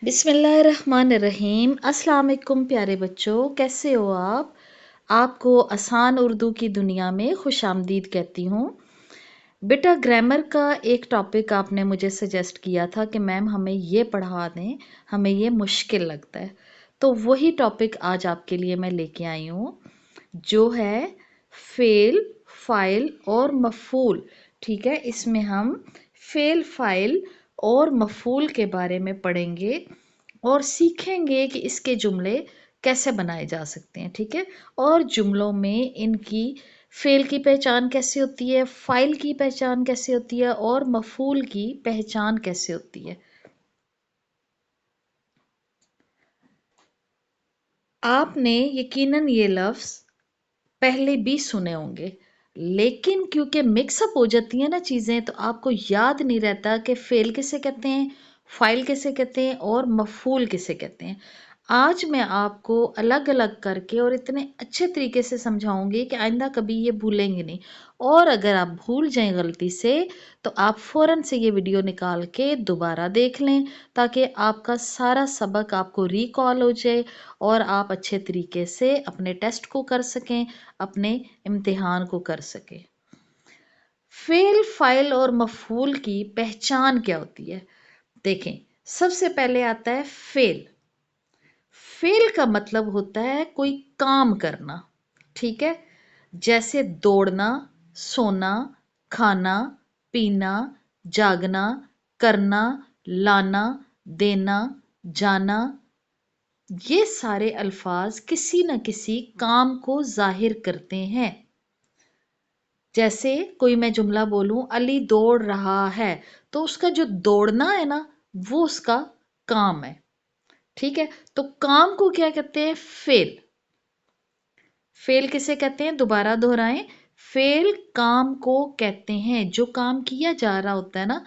बिस्मिल्लाहिर्रहमानिर्रहीम। अस्सलाम वालेकुम प्यारे बच्चों, कैसे हो आप? आपको आसान उर्दू की दुनिया में खुशामदीद कहती हूँ। बेटा, ग्रामर का एक टॉपिक आपने मुझे सजेस्ट किया था कि मैम हमें ये पढ़ा दें, हमें ये मुश्किल लगता है। तो वही टॉपिक आज आपके लिए मैं लेके आई हूँ, जो है फेल, फाइल और मफूल। ठीक है, इसमें हम फेल, फाइल और मफूल के बारे में पढ़ेंगे और सीखेंगे कि इसके जुमले कैसे बनाए जा सकते हैं। ठीक है, और जुमलों में इनकी फेल की पहचान कैसे होती है, फाइल की पहचान कैसे होती है और मफूल की पहचान कैसे होती है। आपने यकीनन ये लफ्ज़ पहले भी सुने होंगे, लेकिन क्योंकि मिक्सअप हो जाती है ना चीज़ें, तो आपको याद नहीं रहता कि फेल किसे कहते हैं, फाइल किसे कहते हैं और मफूल किसे कहते हैं। आज मैं आपको अलग अलग करके और इतने अच्छे तरीके से समझाऊंगी कि आइंदा कभी ये भूलेंगे नहीं। और अगर आप भूल जाएं गलती से, तो आप फ़ौरन से ये वीडियो निकाल के दोबारा देख लें, ताकि आपका सारा सबक आपको रिकॉल हो जाए और आप अच्छे तरीके से अपने टेस्ट को कर सकें, अपने इम्तिहान को कर सकें। फेल, फाइल और मफूल की पहचान क्या होती है? देखें, सबसे पहले आता है फेल। फेल का मतलब होता है कोई काम करना। ठीक है, जैसे दौड़ना, सोना, खाना, पीना, जागना, करना, लाना, देना, जाना। ये सारे अल्फाज किसी न किसी काम को जाहिर करते हैं। जैसे कोई मैं जुमला बोलूं, अली दौड़ रहा है, तो उसका जो दौड़ना है ना, वो उसका काम है। ठीक है, तो काम को क्या कहते हैं? फेल। फेल किसे कहते हैं? दोबारा दोहराएं, फेल काम को कहते हैं, जो काम किया जा रहा होता है ना।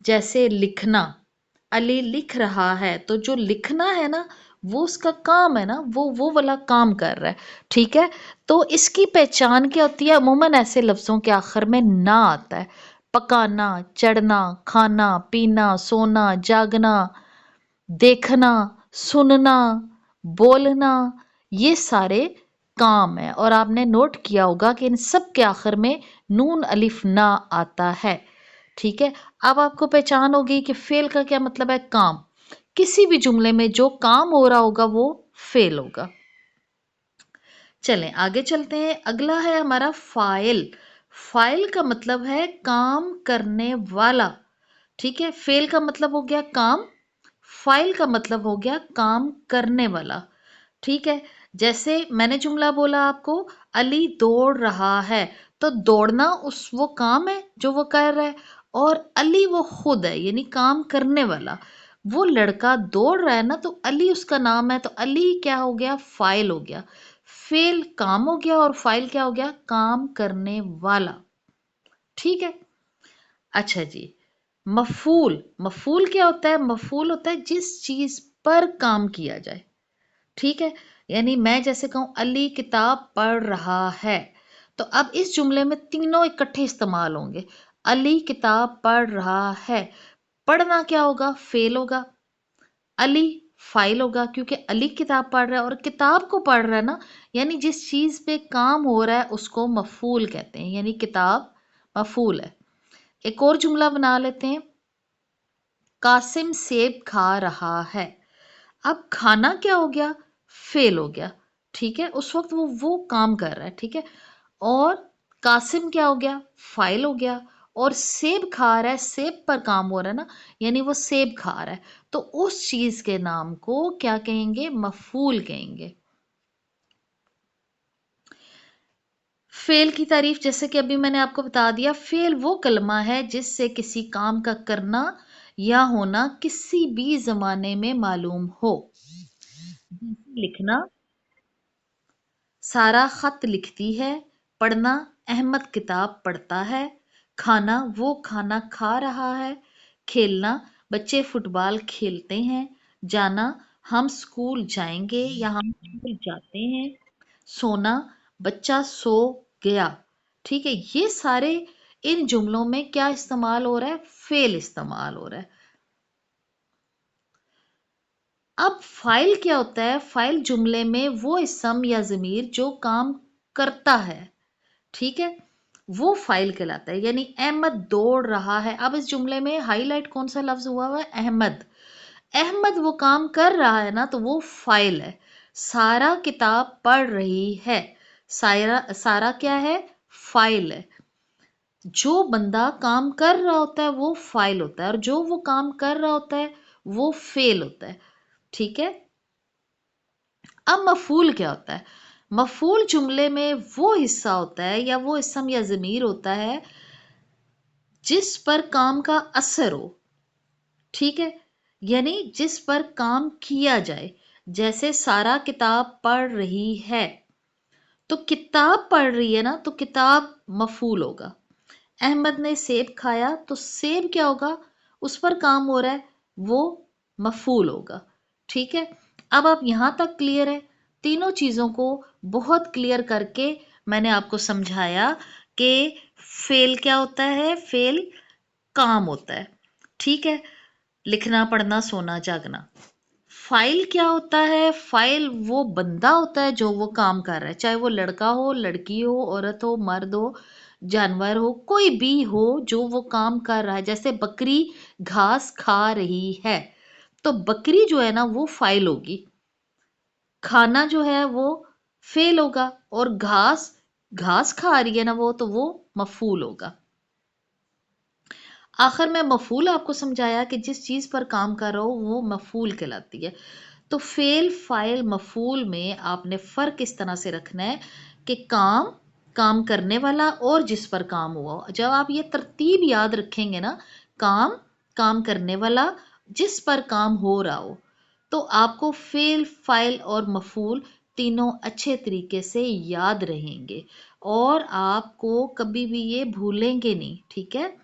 जैसे लिखना, अली लिख रहा है, तो जो लिखना है ना, वो उसका काम है ना, वो वाला काम कर रहा है। ठीक है, तो इसकी पहचान क्या होती है? अमूमन ऐसे लफ्जों के आखिर में ना आता है। पकाना, चढ़ना, खाना, पीना, सोना, जागना, देखना, सुनना, बोलना, ये सारे काम है। और आपने नोट किया होगा कि इन सब के आखिर में नून अलिफ ना आता है। ठीक है, अब आपको पहचान होगी कि फेल का क्या मतलब है? काम। किसी भी जुमले में जो काम हो रहा होगा वो फेल होगा। चलें आगे चलते हैं। अगला है हमारा फाइल। फाइल का मतलब है काम करने वाला। ठीक है, फेल का मतलब हो गया काम, फाइल का मतलब हो गया काम करने वाला। ठीक है, जैसे मैंने जुमला बोला आपको, अली दौड़ रहा है, तो दौड़ना उस वो काम है जो वो कर रहा है, और अली वो खुद है, यानी काम करने वाला। वो लड़का दौड़ रहा है ना, तो अली उसका नाम है, तो अली क्या हो गया? फाइल हो गया। फेल काम हो गया और फाइल क्या हो गया? काम करने वाला। ठीक है, अच्छा जी। मफूल, मफूल क्या होता है? मफूल होता है जिस चीज पर काम किया जाए। ठीक है, यानी मैं जैसे कहूं अली किताब पढ़ रहा है, तो अब इस जुमले में तीनों इकट्ठे इस्तेमाल होंगे। अली किताब पढ़ रहा है, पढ़ना क्या होगा? फेल होगा। अली फाइल होगा, क्योंकि अली किताब पढ़ रहा है और किताब को पढ़ रहा है ना, यानी जिस चीज पे काम हो रहा है उसको मफूल कहते हैं, यानी किताब मफूल है। एक और जुमला बना लेते हैं, कासिम सेब खा रहा है। अब खाना क्या हो गया? फेल हो गया। ठीक है, उस वक्त वो काम कर रहा है। ठीक है, और कासिम क्या हो गया? फाइल हो गया। और सेब खा रहा है, सेब पर काम हो रहा है ना, यानी वो सेब खा रहा है, तो उस चीज के नाम को क्या कहेंगे? मफूल कहेंगे। फेल की तारीफ जैसे कि अभी मैंने आपको बता दिया, फेल वो कलमा है जिससे किसी काम का करना या होना किसी भी जमाने में मालूम हो। लिखना, सारा खत लिखती है। पढ़ना, अहमद किताब पढ़ता है। खाना, वो खाना खा रहा है। खेलना, बच्चे फुटबॉल खेलते हैं। जाना, हम स्कूल जाएंगे या हम स्कूल जाते हैं। सोना, बच्चा सो गया। ठीक है, ये सारे इन जुमलों में क्या इस्तेमाल हो रहा है? फेल इस्तेमाल हो रहा है। अब फाइल क्या होता है? फाइल जुमले में वो इसम या ज़मीर जो काम करता है, ठीक है? वो फाइल कहलाता है। यानी अहमद दौड़ रहा है। अब इस जुमले में हाईलाइट कौन सा लफ्ज़ हुआ हुआ है? अहमद। अहमद वो काम कर रहा है ना, तो वो फाइल है। सारा किताब पढ़ रही है। सारा सारा क्या है? फाइल है। जो बंदा काम कर रहा होता है वो फाइल होता है, और जो वो काम कर रहा होता है वो फेल होता है। ठीक है। अब मफूल क्या होता है? मफूल जुमले में वो हिस्सा होता है या वो इसम या ज़मीर होता है जिस पर काम का असर हो। ठीक है। यानी जिस पर काम किया जाए। जैसे सारा किताब पढ़ रही है, तो किताब पढ़ रही है ना, तो किताब मफूल होगा। अहमद ने सेब खाया, तो सेब क्या होगा? उस पर काम हो रहा है, वो मफूल होगा। ठीक है। अब आप यहां तक क्लियर है? तीनों चीजों को बहुत क्लियर करके मैंने आपको समझाया कि फेल क्या होता है। फेल काम होता है। ठीक है। लिखना, पढ़ना, सोना, जागना। फाइल क्या होता है? फाइल वो बंदा होता है जो वो काम कर रहा है, चाहे वो लड़का हो, लड़की हो, औरत हो, मर्द हो, जानवर हो, कोई भी हो जो वो काम कर रहा है। जैसे बकरी घास खा रही है, तो बकरी जो है ना वो फाइल होगी। खाना जो है वो फेल होगा, और घास घास खा रही है ना वो, तो वो मफूल होगा। आखिर में मफूल आपको समझाया कि जिस चीज पर काम कर रहा हो वो मफूल कहलाती है। तो फेल, फाइल, मफूल में आपने फर्क इस तरह से रखना है कि काम, काम करने वाला, और जिस पर काम हुआ हो। जब आप ये तरतीब याद रखेंगे ना, काम, काम करने वाला, जिस पर काम हो रहा हो, तो आपको फेल, फाइल और मफूल तीनों अच्छे तरीके से याद रहेंगे, और आपको कभी भी ये भूलेंगे नहीं। ठीक है।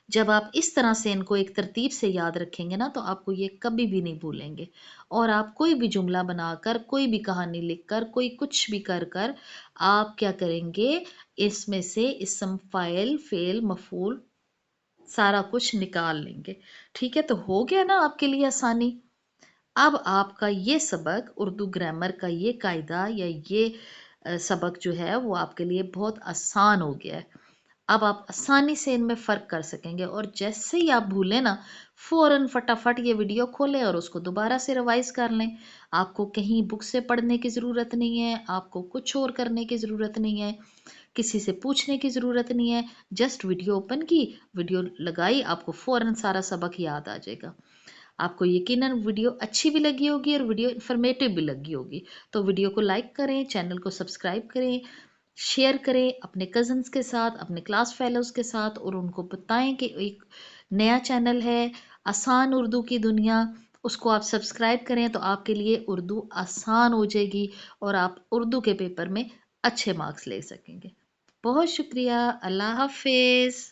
जब आप इस तरह से इनको एक तरतीब से याद रखेंगे ना, तो आपको ये कभी भी नहीं भूलेंगे। और आप कोई भी जुमला बनाकर, कोई भी कहानी लिखकर, कोई कुछ भी कर कर आप क्या करेंगे? इसमें से इसम, फाइल, फेल, मफूल सारा कुछ निकाल लेंगे। ठीक है। तो हो गया ना आपके लिए आसानी। अब आपका ये सबक, उर्दू ग्रामर का ये कायदा या ये सबक जो है वो आपके लिए बहुत आसान हो गया है। अब आप आसानी से इनमें फ़र्क कर सकेंगे, और जैसे ही आप भूलें ना, फ़ौरन फटाफट ये वीडियो खोलें और उसको दोबारा से रिवाइज़ कर लें। आपको कहीं बुक से पढ़ने की ज़रूरत नहीं है, आपको कुछ और करने की ज़रूरत नहीं है, किसी से पूछने की ज़रूरत नहीं है। जस्ट वीडियो ओपन की, वीडियो लगाई, आपको फ़ौरन सारा सबक याद आ जाएगा। आपको यकीनन वीडियो अच्छी भी लगी होगी और वीडियो इन्फॉर्मेटिव भी लगी होगी। तो वीडियो को लाइक करें, चैनल को सब्सक्राइब करें, शेयर करें अपने कज़न्स के साथ, अपने क्लास फेलोज़ के साथ, और उनको बताएं कि एक नया चैनल है आसान उर्दू की दुनिया, उसको आप सब्सक्राइब करें तो आपके लिए उर्दू आसान हो जाएगी, और आप उर्दू के पेपर में अच्छे मार्क्स ले सकेंगे। बहुत शुक्रिया। अल्लाह हाफिज़।